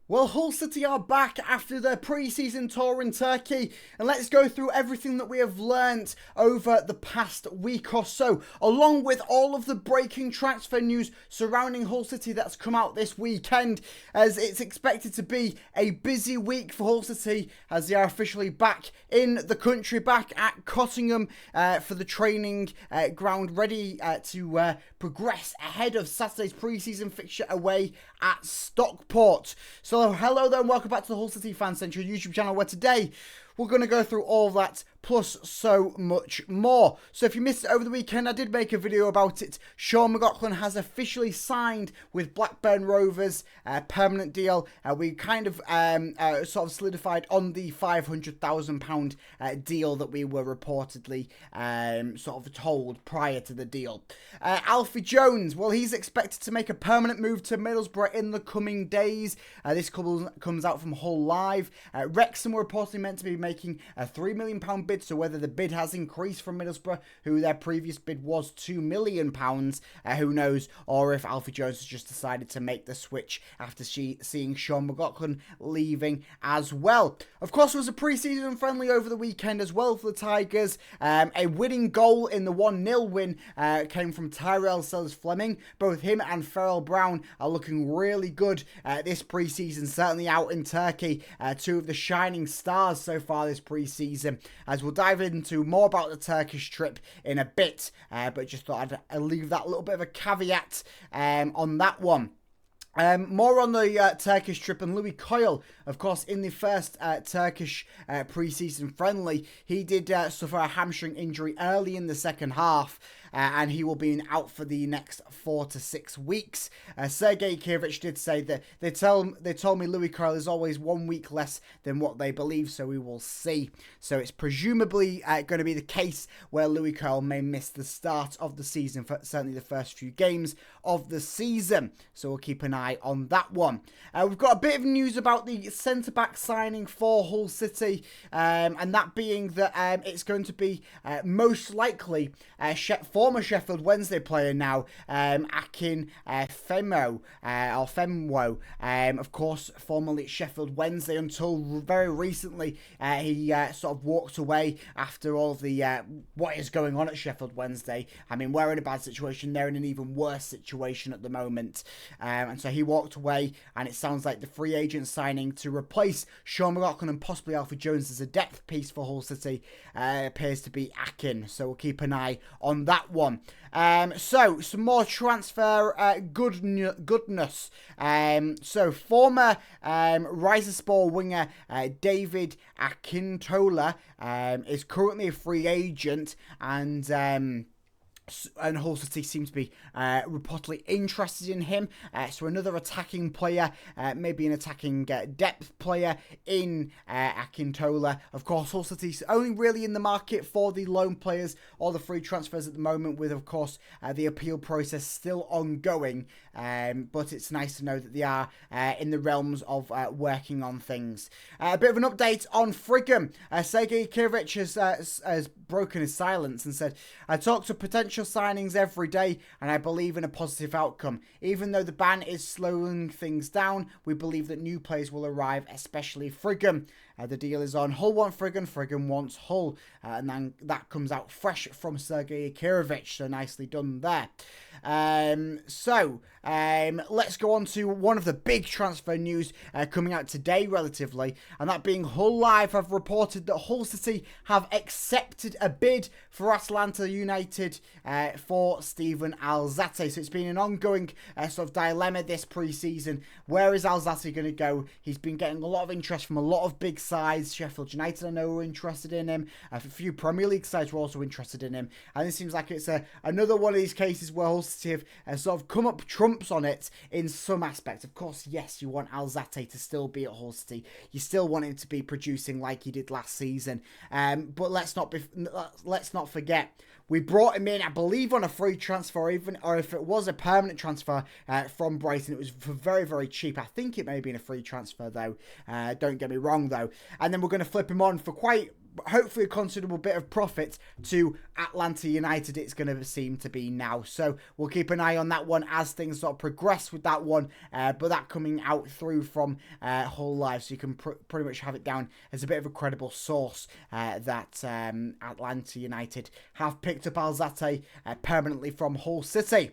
Well, Hull City are back after their pre-season tour in Turkey, and let's go through everything that we have learnt over the past week or so, along with all of the breaking transfer news surrounding Hull City that's come out this weekend, as it's expected to be a busy week for Hull City as they are officially back in the country, back at Cottingham for the training ground, ready to progress ahead of Saturday's pre-season fixture away at Stockport. So hello there and welcome back to the HullCityFanCentral YouTube channel, where today we're going to go through all of that plus so much more. So if you missed it over the weekend, I did make a video about it. Sean McLaughlin has officially signed with Blackburn Rovers, a permanent deal. We kind of sort of solidified on the £500,000 deal that we were reportedly sort of told prior to the deal. Alfie Jones, well, he's expected to make a permanent move to Middlesbrough in the coming days. This comes out from Hull Live. Wrexham were reportedly meant to be making a £3 million bid, so whether the bid has increased from Middlesbrough, who their previous bid was £2 million, who knows, or if Alfie Jones has just decided to make the switch after seeing Sean McLaughlin leaving as well. Of course, there was a pre-season friendly over the weekend as well for the Tigers. A winning goal in the 1-0 win came from Tyrell Sellers-Fleming. Both him and Farrell Brown are looking really good this pre-season, certainly out in Turkey. Two of the shining stars so far this pre-season, as we'll dive into more about the Turkish trip in a bit, but just thought I'd leave that little bit of a caveat on that one. More on the Turkish trip, and Louis Coyle, of course, in the first Turkish pre-season friendly, he did suffer a hamstring injury early in the second half, and he will be out for the next 4 to 6 weeks. Sergei Kirich did say that they told me Louis Coyle is always 1 week less than what they believe, so we will see. So it's presumably going to be the case where Louis Coyle may miss the start of the season, for certainly the first few games of the season. So we'll keep an eye on that one. We've got a bit of news about the centre-back signing for Hull City, and that being that it's going to be most likely former Sheffield Wednesday player now, Akin Femwo, of course, formerly at Sheffield Wednesday until very recently. He sort of walked away after all of the what is going on at Sheffield Wednesday. I mean, we're in a bad situation. They're in an even worse situation at the moment. And so he walked away, and it sounds like the free agent signing to replace Sean McLaughlin and possibly Alfie Jones as a depth piece for Hull City appears to be Akin. So we'll keep an eye on that one. So some more transfer goodness. So former Riserspor winger David Akintola is currently a free agent, and Hull City seems to be reportedly interested in him. So another attacking player, maybe an attacking depth player in Akintola. Of course, Hull City's only really in the market for the loan players or the free transfers at the moment, with, of course, the appeal process still ongoing. But it's nice to know that they are in the realms of working on things. A bit of an update on Frigham. Sergei Kirich has broken his silence and said, "I talk to potential signings every day, and I believe in a positive outcome. Even though the ban is slowing things down, we believe that new players will arrive, especially Frigham. The deal is on. Hull want Frigham, Frigham wants Hull." And then that comes out fresh from Sergei Kirich, so nicely done there. Let's go on to one of the big transfer news coming out today relatively, and that being Hull Live have reported that Hull City have accepted a bid for Atalanta United for Steven Alzate. So it's been an ongoing sort of dilemma this pre-season. Where is Alzate going to go? He's been getting a lot of interest from a lot of big sides. Sheffield United, I know, were interested in him. A few Premier League sides were also interested in him. And it seems like it's another one of these cases where Hull City have sort of come up trumps on it in some aspects. Of course, yes, you want Alzate to still be at Hull City. You still want him to be producing like he did last season. But let's not forget, we brought him in, I believe, on a free transfer, or if it was a permanent transfer from Brighton, it was for very, very cheap. I think it may have been a free transfer, though. Don't get me wrong, though. And then we're going to flip him on for quite hopefully a considerable bit of profit to Atlanta United, it's going to seem to be now. So we'll keep an eye on that one as things sort of progress with that one. But that coming out through from Hull Live, so you can pretty much have it down as a bit of a credible source that Atlanta United have picked up Alzate permanently from Hull City.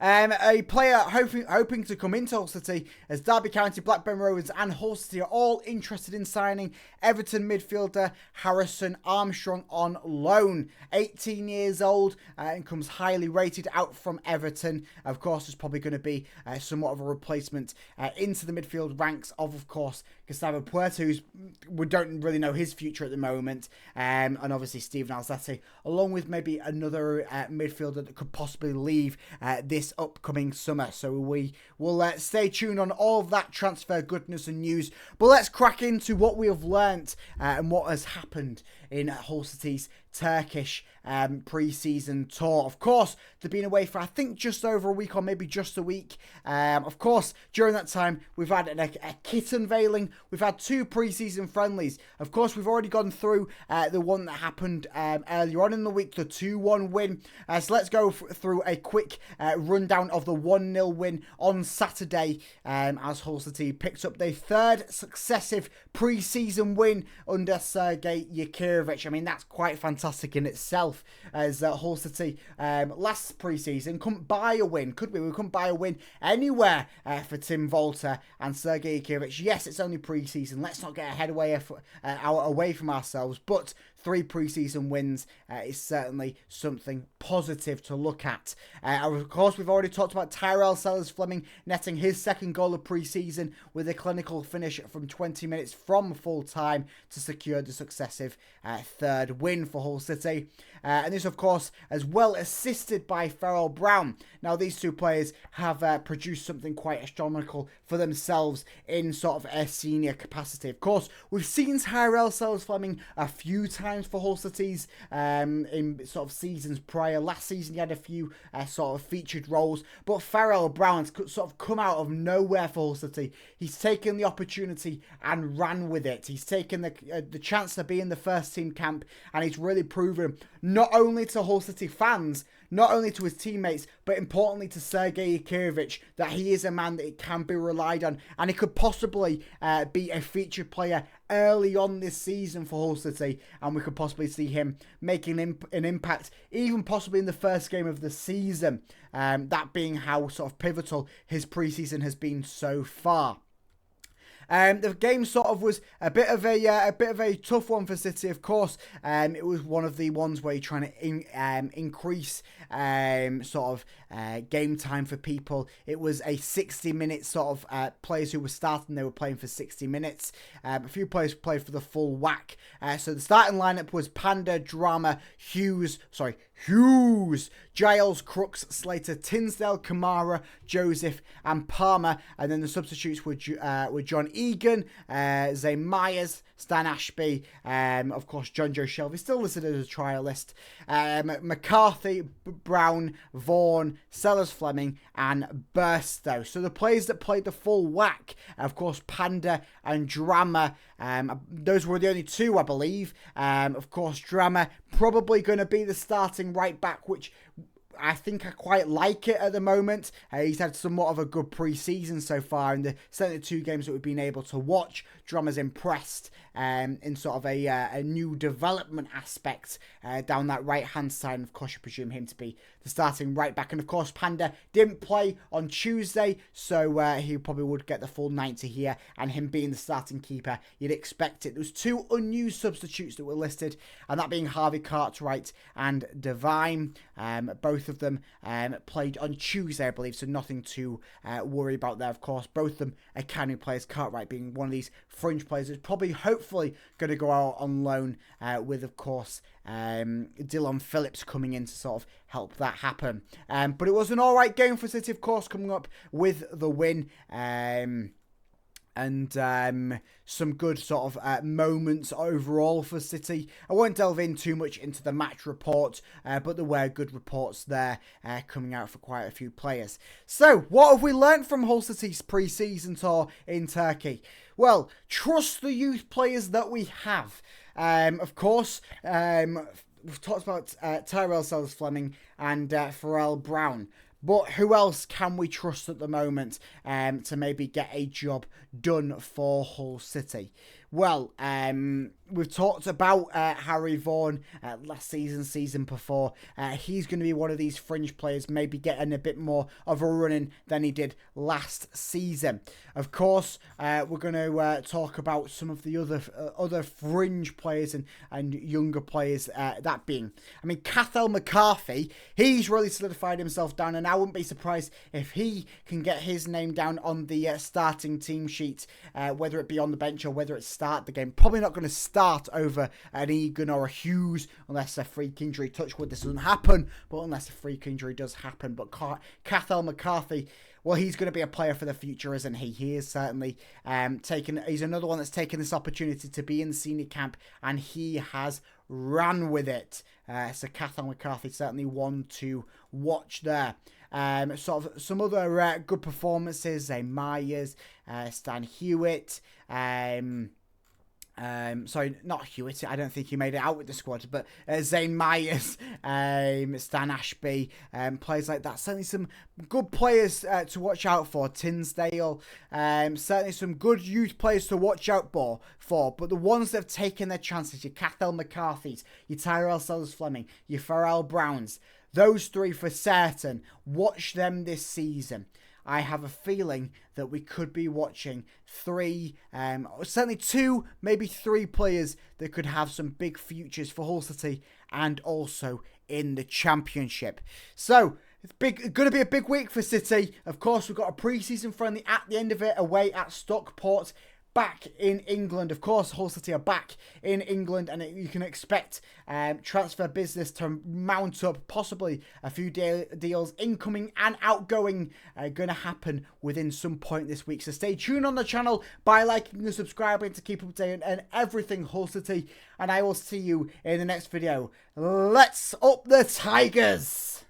A player hoping to come into Hull City, as Derby County, Blackburn Rovers and Hull City are all interested in signing Everton midfielder Harrison Armstrong on loan. 18 years old and comes highly rated out from Everton. Of course, there's probably going to be somewhat of a replacement into the midfield ranks of course, Gustavo Puerto, we don't really know his future at the moment, and obviously Steven Alzate, along with maybe another midfielder that could possibly leave this upcoming summer. So we will stay tuned on all of that transfer goodness and news. But let's crack into what we have learnt and what has happened in Hull City's Turkish pre-season tour. Of course, they've been away for I think just over a week or maybe just a week. Of course, during that time, we've had a kit unveiling. We've had 2 pre-season friendlies. Of course, we've already gone through the one that happened earlier on in the week, the 2-1 win. So let's go through a quick rundown of the 1-0 win on Saturday as Hull City picked up their 3rd successive pre-season win under Sergei Yakirovich. I mean, that's quite fantastic in itself, as Hull City last pre-season couldn't buy a win, could we? We couldn't buy a win anywhere for Tim Volter and Sergei Yakirovich. Yes, it's only pre-season. Let's not get away from ourselves, but 3 pre-season wins is certainly something positive to look at. Of course, we've already talked about Tyrell Sellers-Fleming netting his 2nd goal of pre-season with a clinical finish from 20 minutes from full time to secure the successive 3rd win for Hull City. And this, of course, as well assisted by Farrell Brown. Now, these 2 players have produced something quite astronomical for themselves in sort of a senior capacity. Of course, we've seen Tyrell Sellers-Fleming a few times for Hull City's in sort of seasons prior. Last season, he had a few sort of featured roles, but Farrell Brown's sort of come out of nowhere for Hull City. He's taken the opportunity and ran with it. He's taken the chance to be in the first team camp, and he's really proven not only to Hull City fans, not only to his teammates, but importantly to Sergei Yakirovich, that he is a man that it can be relied on, and he could possibly be a featured player early on this season for Hull City, and we could possibly see him making an impact, even possibly in the first game of the season, that being how sort of pivotal his pre-season has been so far. The game sort of was a bit of a tough one for City. Of course, it was one of the ones where you're trying to increase sort of game time for people. It was a 60-minute sort of players who were starting. They were playing for 60 minutes. A few players played for the full whack. So the starting lineup was Panda, Drama, Hughes, Giles, Crooks, Slater, Tinsdale, Kamara, Joseph, and Palmer. And then the substitutes were John Egan, Zane Myers, Stan Ashby, of course, John Joe Shelby, still listed as a trialist, McCarthy, Brown, Vaughan, Sellers-Fleming, and Burstow. So the players that played the full whack, of course, Panda and Drama, those were the only 2, I believe. Of course, Drama probably going to be the starting right back, which I think I quite like it at the moment. He's had somewhat of a good pre-season so far, and certainly the 2 games that we've been able to watch, Drama's impressed in sort of a new development aspect down that right-hand side. And of course, you presume him to be the starting right back. And of course, Panda didn't play on Tuesday, so he probably would get the full 90 here. And him being the starting keeper, you'd expect it. There was 2 unused substitutes that were listed, and that being Harvey Cartwright and Devine. Both of them played on Tuesday, I believe, so nothing to worry about there. Of course, both of them academy players, Cartwright being one of these fringe players that's probably hopefully going to go out on loan with, of course, Dylan Phillips coming in to sort of help that happen. But it was an alright game for City, of course, coming up with the win. and some good sort of moments overall for City. I won't delve in too much into the match report, but there were good reports there coming out for quite a few players. So, what have we learned from Hull City's pre-season tour in Turkey? Well, trust the youth players that we have. Of course, we've talked about Tyrell Sellers-Fleming and Pharrell Brown. But who else can we trust at the moment to maybe get a job done for Hull City? Well, we've talked about Harry Vaughan last season before. He's going to be one of these fringe players, maybe getting a bit more of a run-in than he did last season. Of course, we're going to talk about some of the other fringe players and younger players, that being, I mean, Cathal McCarthy, he's really solidified himself down, and I wouldn't be surprised if he can get his name down on the starting team sheet, whether it be on the bench or whether it's start the game. Probably not going to start over an Egan or a Hughes unless a freak injury. Touch wood, this doesn't happen, but unless a freak injury does happen. But Cathal McCarthy, well, he's going to be a player for the future, isn't he? He is certainly he's another one that's taken this opportunity to be in senior camp, and he has ran with it. So Cathal McCarthy, certainly one to watch there. Sort of some other good performances, Zane Myers, Stan Hewitt, sorry, not Hewitt. I don't think he made it out with the squad, but Zane Myers, Stan Ashby, players like that. Certainly some good players to watch out for. Tinsdale, certainly some good youth players to watch out for. But the ones that have taken their chances, your Cathal McCarthys, your Tyrell Sellers-Fleming, your Pharrell Browns, those three for certain. Watch them this season. I have a feeling that we could be watching certainly two, maybe three players that could have some big futures for Hull City and also in the Championship. So, it's going to be a big week for City. Of course, we've got a pre-season friendly at the end of it away at Stockport. Back in England. Of course, Hull City are back in England, and you can expect transfer business to mount up. Possibly a few deals incoming and outgoing going to happen within some point this week. So stay tuned on the channel by liking and subscribing to keep up to date on everything Hull City. And I will see you in the next video. Let's up the Tigers!